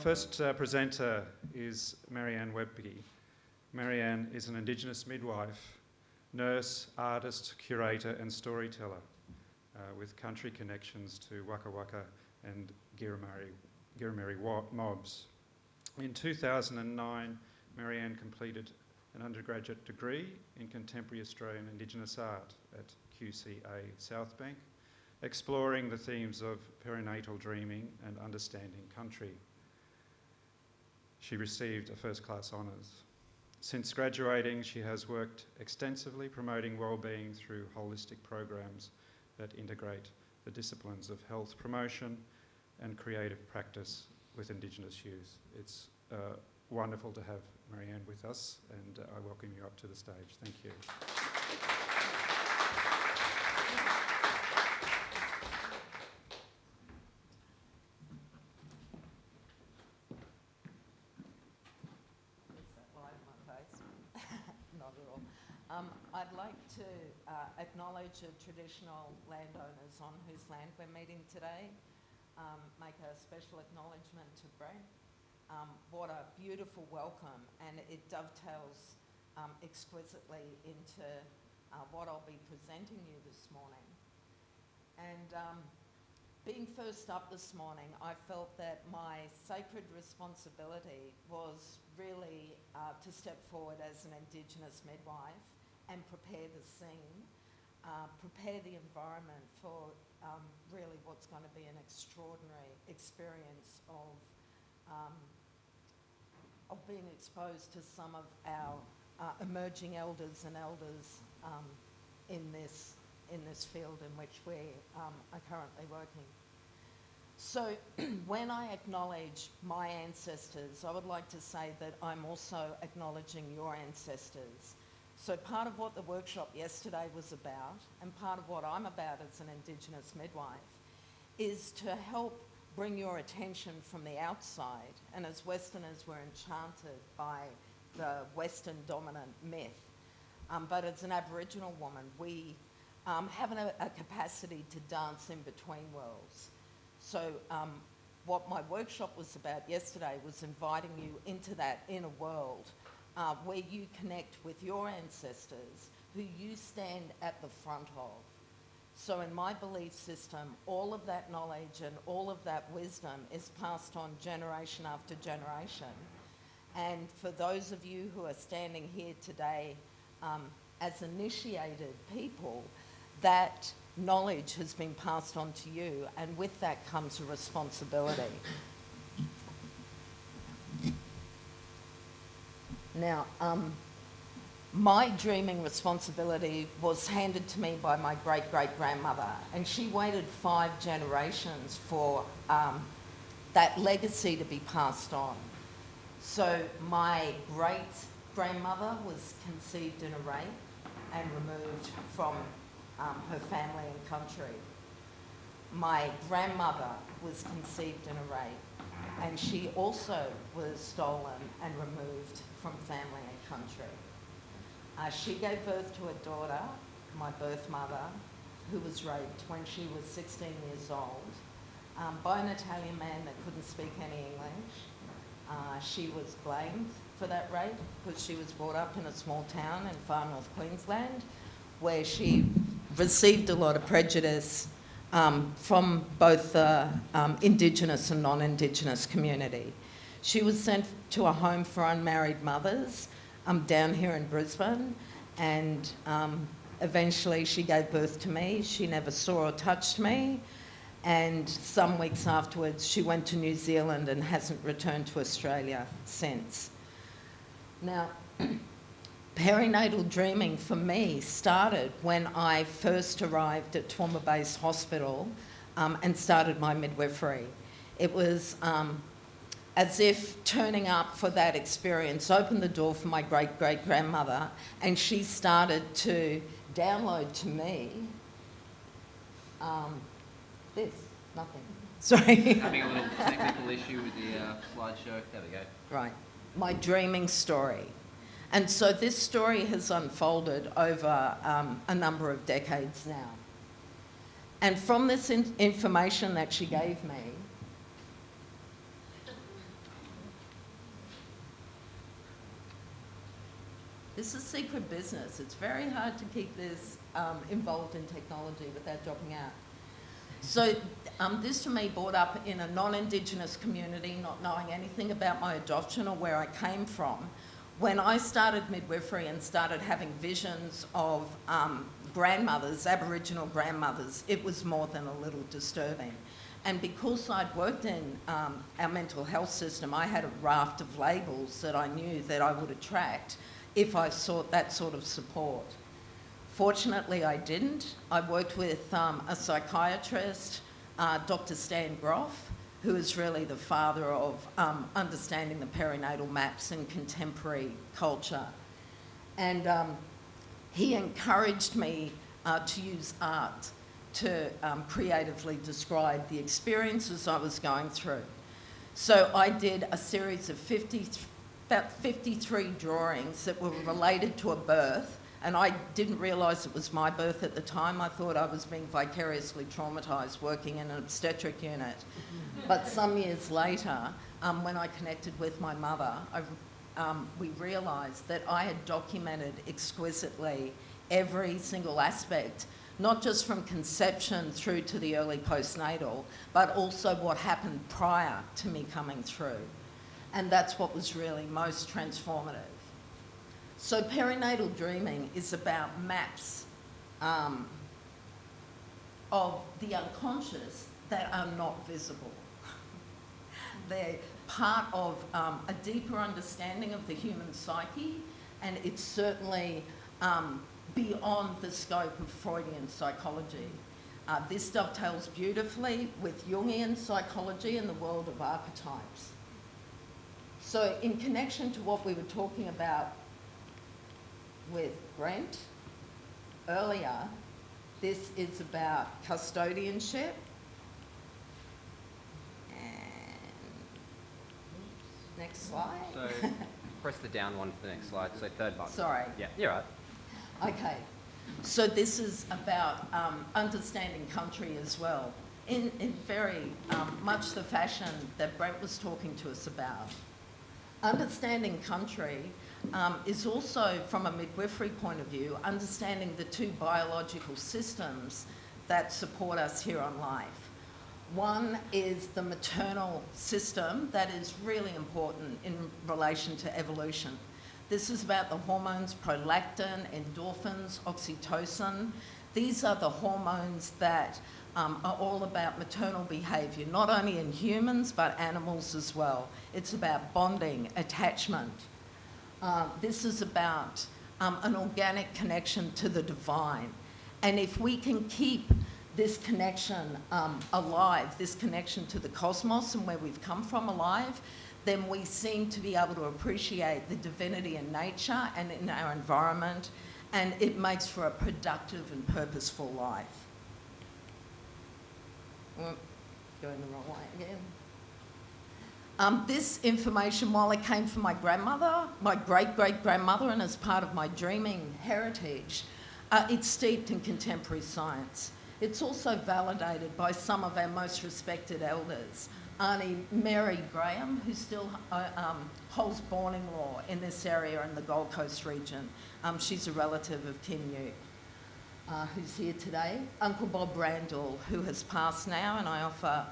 first presenter is Marianne Wobcke. Marianne is an Indigenous midwife, nurse, artist, curator and storyteller with country connections to Wobcke and Girramary mobs. In 2009, Marianne completed an undergraduate degree in Contemporary Australian Indigenous Art at QCA Southbank, exploring the themes of perinatal dreaming and understanding country. She received a first-class honours. Since graduating, she has worked extensively promoting wellbeing through holistic programs that integrate the disciplines of health promotion and creative practice with Indigenous youth. It's wonderful to have Marianne with us, and I welcome you up to the stage. Thank you. I'd like to acknowledge the traditional landowners on whose land we're meeting today, make a special acknowledgement to Brent. What a beautiful welcome, and it dovetails exquisitely into what I'll be presenting you this morning. And being first up this morning, I felt that my sacred responsibility was really to step forward as an Indigenous midwife and prepare the scene, prepare the environment for really what's going to be an extraordinary experience of being exposed to some of our emerging elders and elders in this field in which we are currently working. So when I acknowledge my ancestors, I would like to say that I'm also acknowledging your ancestors. So part of what the workshop yesterday was about, and part of what I'm about as an Indigenous midwife, is to help bring your attention from the outside. And as Westerners, we're enchanted by the Western dominant myth. But as an Aboriginal woman, we have a capacity to dance in between worlds. So what my workshop was about yesterday was inviting you into that inner world where you connect with your ancestors who you stand at the front of. So in my belief system, all of that knowledge and all of that wisdom is passed on generation after generation. And for those of you who are standing here today as initiated people, that knowledge has been passed on to you, and with that comes a responsibility. Now, my dreaming responsibility was handed to me by my great-great-grandmother, and she waited 5 generations for that legacy to be passed on. So my great-grandmother was conceived in a rape and removed from her family and country. My grandmother was conceived in a rape, and she also was stolen and removed from family and country. She gave birth to a daughter, my birth mother, who was raped when she was 16 years old by an Italian man that couldn't speak any English. She was blamed for that rape because she was brought up in a small town in far north Queensland where she received a lot of prejudice from both the Indigenous and non-Indigenous community. She was sent to a home for unmarried mothers down here in Brisbane, and eventually she gave birth to me. She never saw or touched me, and some weeks afterwards she went to New Zealand and hasn't returned to Australia since. Now, perinatal dreaming for me started when I first arrived at Toowoomba Base Hospital and started my midwifery. It was as if turning up for that experience opened the door for my great-great-grandmother, and she started to download to me nothing. Sorry. Having a little technical issue with the slideshow. There we go. Right. My dreaming story. And so this story has unfolded over a number of decades now. And from this information that she gave me, This is secret business. It's very hard to keep this involved in technology without dropping out. So this for me brought up in a non-Indigenous community, not knowing anything about my adoption or where I came from. When I started midwifery and started having visions of grandmothers, Aboriginal grandmothers, it was more than a little disturbing. And because I'd worked in our mental health system, I had a raft of labels that I knew that I would attract if I sought that sort of support. Fortunately, I didn't. I worked with a psychiatrist, Dr. Stan Groff, who is really the father of understanding the perinatal maps in contemporary culture. And he encouraged me to use art to creatively describe the experiences I was going through. So I did a series of about 53 drawings that were related to a birth, and I didn't realise it was my birth at the time. I thought I was being vicariously traumatised working in an obstetric unit. But some years later, when I connected with my mother, we realised that I had documented exquisitely every single aspect, not just from conception through to the early postnatal, but also what happened prior to me coming through. And that's what was really most transformative. So perinatal dreaming is about maps of the unconscious that are not visible. They're part of a deeper understanding of the human psyche, and it's certainly beyond the scope of Freudian psychology. This dovetails beautifully with Jungian psychology and the world of archetypes. So in connection to what we were talking about with Brent earlier, this is about custodianship. And next slide. So press the down one for the next slide, so third button. Sorry. Yeah, you're right. Okay, so this is about understanding country as well, in very much the fashion that Brent was talking to us about. Understanding country is also, from a midwifery point of view, understanding the two biological systems that support us here on life. One is the maternal system that is really important in relation to evolution. This is about the hormones prolactin, endorphins, oxytocin. These are the hormones that are all about maternal behaviour, not only in humans but animals as well. It's about bonding, attachment. This is about an organic connection to the divine. And if we can keep this connection alive, this connection to the cosmos and where we've come from alive, then we seem to be able to appreciate the divinity in nature and in our environment, and it makes for a productive and purposeful life. Going the wrong way again. This information, while it came from my grandmother, my great-great-grandmother, and as part of my dreaming heritage, it's steeped in contemporary science. It's also validated by some of our most respected elders. Auntie Mary Graham, who still holds Borning law in this area in the Gold Coast region. She's a relative of Kim Ute, who's here today. Uncle Bob Randall, who has passed now, and I offer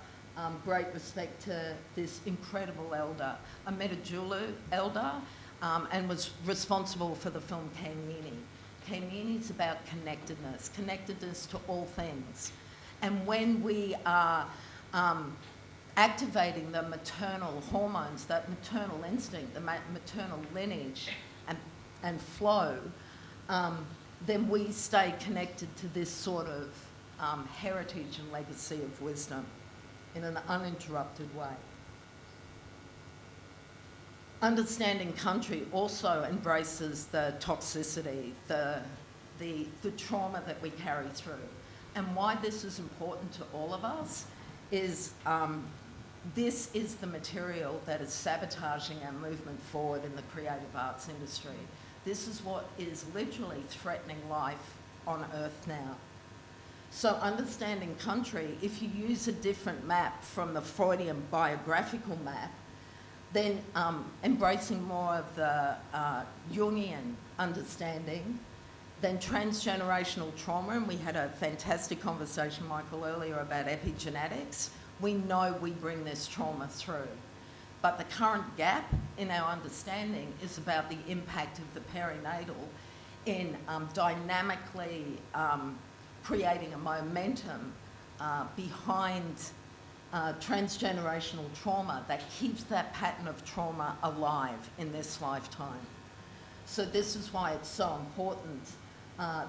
great respect to this incredible elder, a Metajulu elder, and was responsible for the film Kanyini. Kanyini is about connectedness to all things. And when we are activating the maternal hormones, that maternal instinct, the maternal lineage and flow, then we stay connected to this sort of heritage and legacy of wisdom in an uninterrupted way. Understanding country also embraces the toxicity, the trauma that we carry through. And why this is important to all of us is this is the material that is sabotaging our movement forward in the creative arts industry. This is what is literally threatening life on Earth now. So understanding country, if you use a different map from the Freudian biographical map, Then embracing more of the Jungian understanding, then transgenerational trauma, and we had a fantastic conversation, Michael, earlier about epigenetics. We know we bring this trauma through. But the current gap in our understanding is about the impact of the perinatal in dynamically creating a momentum behind transgenerational trauma that keeps that pattern of trauma alive in this lifetime. So this is why it's so important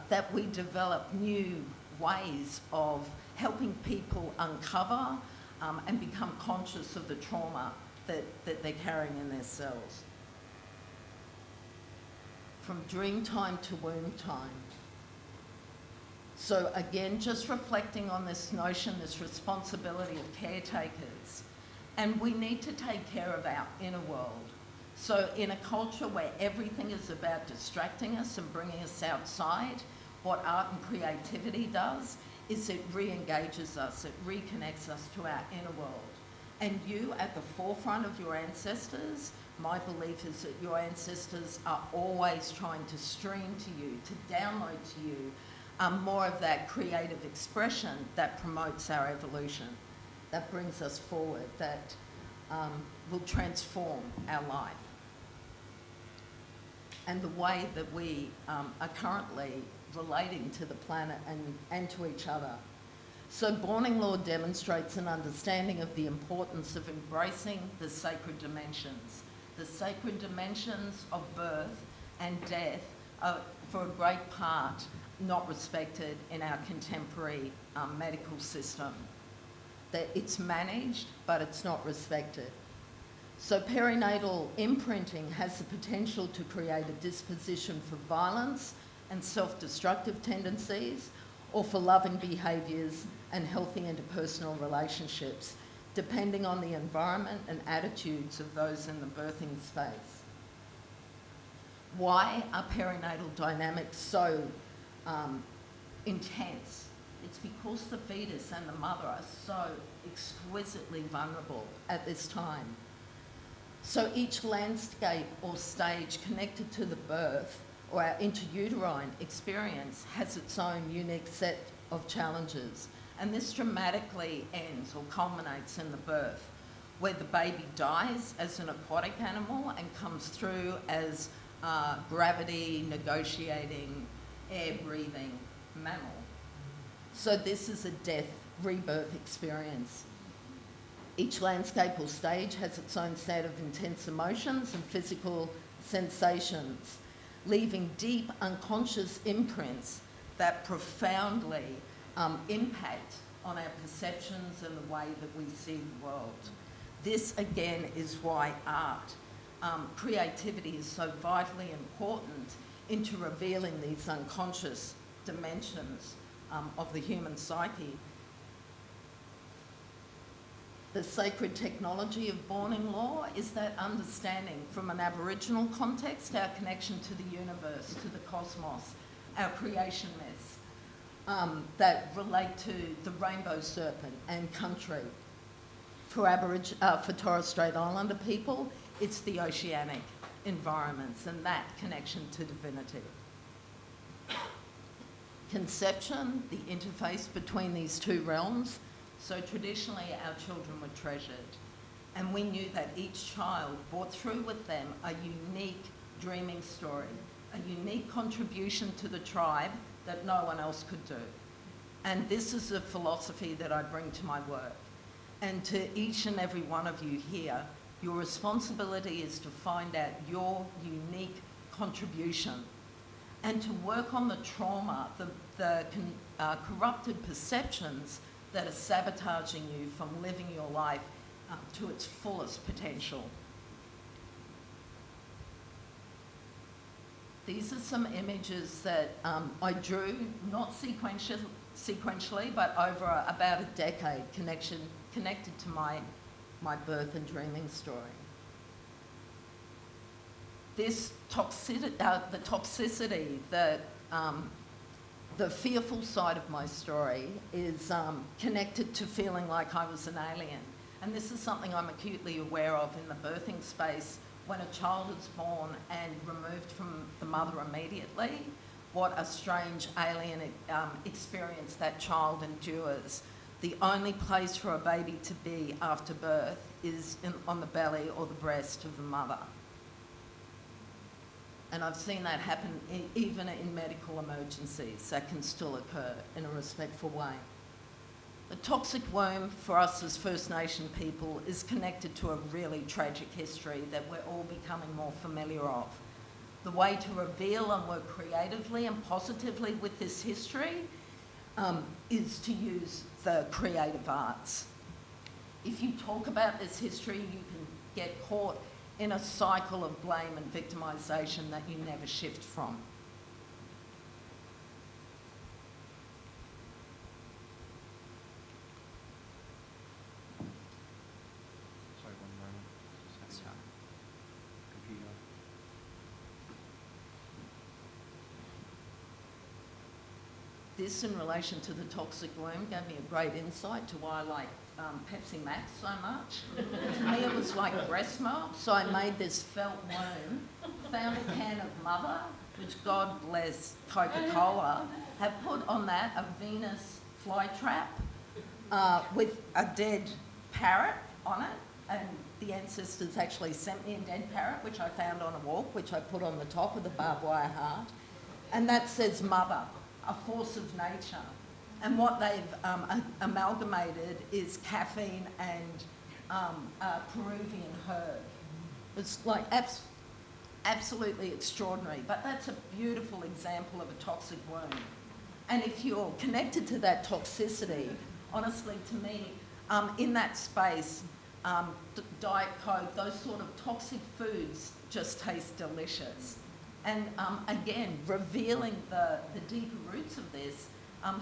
that we develop new ways of helping people uncover and become conscious of the trauma that they're carrying in their cells. From dream time to womb time. So again, just reflecting on this notion, this responsibility of caretakers. And we need to take care of our inner world. So in a culture where everything is about distracting us and bringing us outside, what art and creativity does is it re-engages us, it reconnects us to our inner world. And you, at the forefront of your ancestors, my belief is that your ancestors are always trying to stream to you, to download to you, more of that creative expression that promotes our evolution, that brings us forward, that will transform our life. And the way that we are currently relating to the planet and to each other. So Borning Law demonstrates an understanding of the importance of embracing the sacred dimensions. The sacred dimensions of birth and death are, for a great part, not respected in our contemporary medical system. That it's managed, but it's not respected. So perinatal imprinting has the potential to create a disposition for violence and self-destructive tendencies, or for loving behaviours and healthy interpersonal relationships, depending on the environment and attitudes of those in the birthing space. Why are perinatal dynamics so intense? It's because the fetus and the mother are so exquisitely vulnerable at this time. So each landscape or stage connected to the birth or our intrauterine experience has its own unique set of challenges. And this dramatically ends or culminates in the birth, where the baby dies as an aquatic animal and comes through as gravity negotiating, air breathing mammal. So this is a death rebirth experience. Each landscape or stage has its own set of intense emotions and physical sensations, leaving deep unconscious imprints that profoundly impact on our perceptions and the way that we see the world. This again is why art, creativity is so vitally important into revealing these unconscious dimensions of the human psyche. The sacred technology of Borning Law is that understanding from an Aboriginal context, our connection to the universe, to the cosmos, our creation myths that relate to the rainbow serpent and country. For Torres Strait Islander people, it's the oceanic environments and that connection to divinity. Conception, the interface between these two realms. So traditionally our children were treasured, and we knew that each child brought through with them a unique dreaming story, a unique contribution to the tribe that no one else could do. And this is a philosophy that I bring to my work. And to each and every one of you here, your responsibility is to find out your unique contribution and to work on the trauma, the corrupted perceptions that are sabotaging you from living your life to its fullest potential. These are some images that I drew, not sequentially, but over about a decade, connected to my birth and dreaming story. This toxicity, the toxicity, the fearful side of my story is connected to feeling like I was an alien And this is something I'm acutely aware of in the birthing space. When a child is born and removed from the mother immediately, what a strange alien experience that child endures. The only place for a baby to be after birth is on the belly or the breast of the mother. And I've seen that happen even in medical emergencies. That can still occur in a respectful way. The toxic womb for us as First Nation people is connected to a really tragic history that we're all becoming more familiar of. The way to reveal and work creatively and positively with this history is to use the creative arts. If you talk about this history, you can get caught in a cycle of blame and victimisation that you never shift from. Sorry, one moment. Just having computer. This, in relation to the toxic womb, gave me a great insight to why I like Pepsi Max so much. To me, it was like breast milk, so I made this felt womb, found a can of Mother, which, God bless Coca-Cola, have put on that a Venus flytrap with a dead parrot on it, and the ancestors actually sent me a dead parrot, which I found on a walk, which I put on the top of the barbed wire heart, and that says Mother, a force of nature. And what they've amalgamated is caffeine and Peruvian herb. It's like absolutely extraordinary, but that's a beautiful example of a toxic womb. And if you're connected to that toxicity, honestly, to me, in that space, Diet Coke, those sort of toxic foods just taste delicious. And again, revealing the deeper roots of this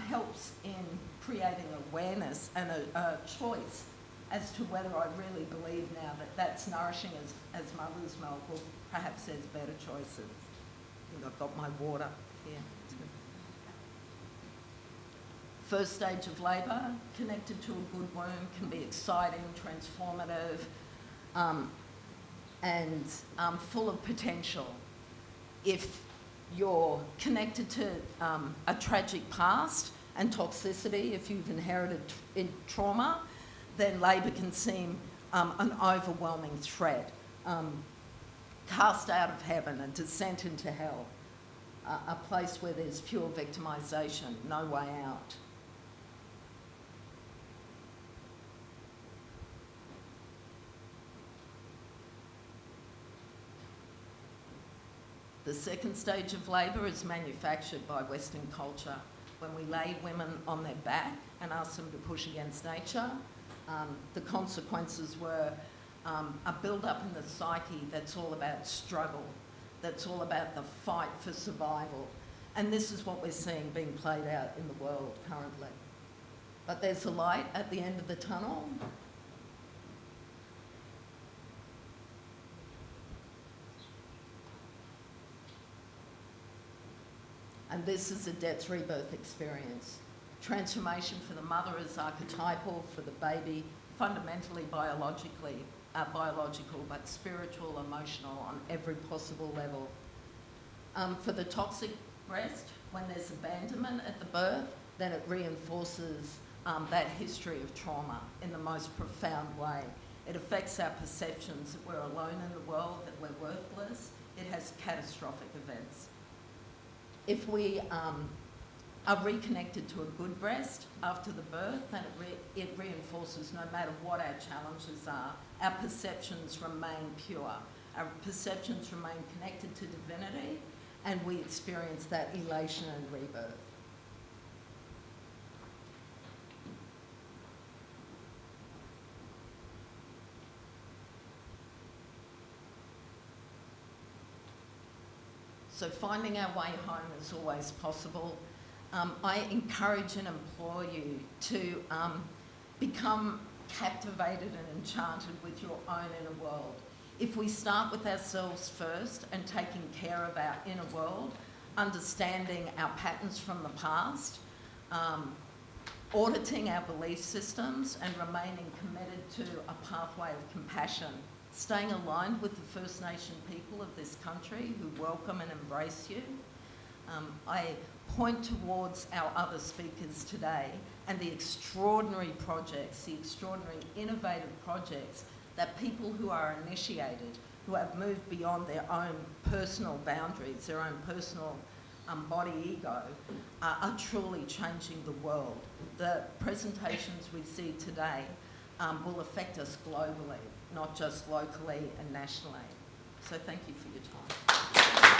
helps in creating awareness and a choice as to whether I really believe now that that's nourishing as mother's milk, or perhaps there's better choices. I think I've got my water here. First stage of labour, connected to a good womb, can be exciting, transformative, and full of potential. If you're connected to a tragic past and toxicity, if you've inherited trauma, then labour can seem an overwhelming threat, cast out of heaven, a descent into hell, a place where there's pure victimisation, no way out. The second stage of labour is manufactured by Western culture. When we laid women on their back and asked them to push against nature, the consequences were a build-up in the psyche that's all about struggle, that's all about the fight for survival. And this is what we're seeing being played out in the world currently. But there's a light at the end of the tunnel. And this is a death rebirth experience. Transformation for the mother is archetypal, for the baby fundamentally biological, but spiritual, emotional, on every possible level. For the toxic breast, when there's abandonment at the birth, then it reinforces that history of trauma in the most profound way. It affects our perceptions that we're alone in the world, that we're worthless. It has catastrophic events. If we are reconnected to a good breast after the birth, then it reinforces, no matter what our challenges are, our perceptions remain pure. Our perceptions remain connected to divinity, and we experience that elation and rebirth. So finding our way home is always possible. I encourage and implore you to become captivated and enchanted with your own inner world. If we start with ourselves first and taking care of our inner world, understanding our patterns from the past, auditing our belief systems and remaining committed to a pathway of compassion, staying aligned with the First Nation people of this country who welcome and embrace you. I point towards our other speakers today and the extraordinary projects, the extraordinary innovative projects that people who are initiated, who have moved beyond their own personal boundaries, their own personal body ego, are truly changing the world. The presentations we see today will affect us globally, not just locally and nationally. So thank you for your time.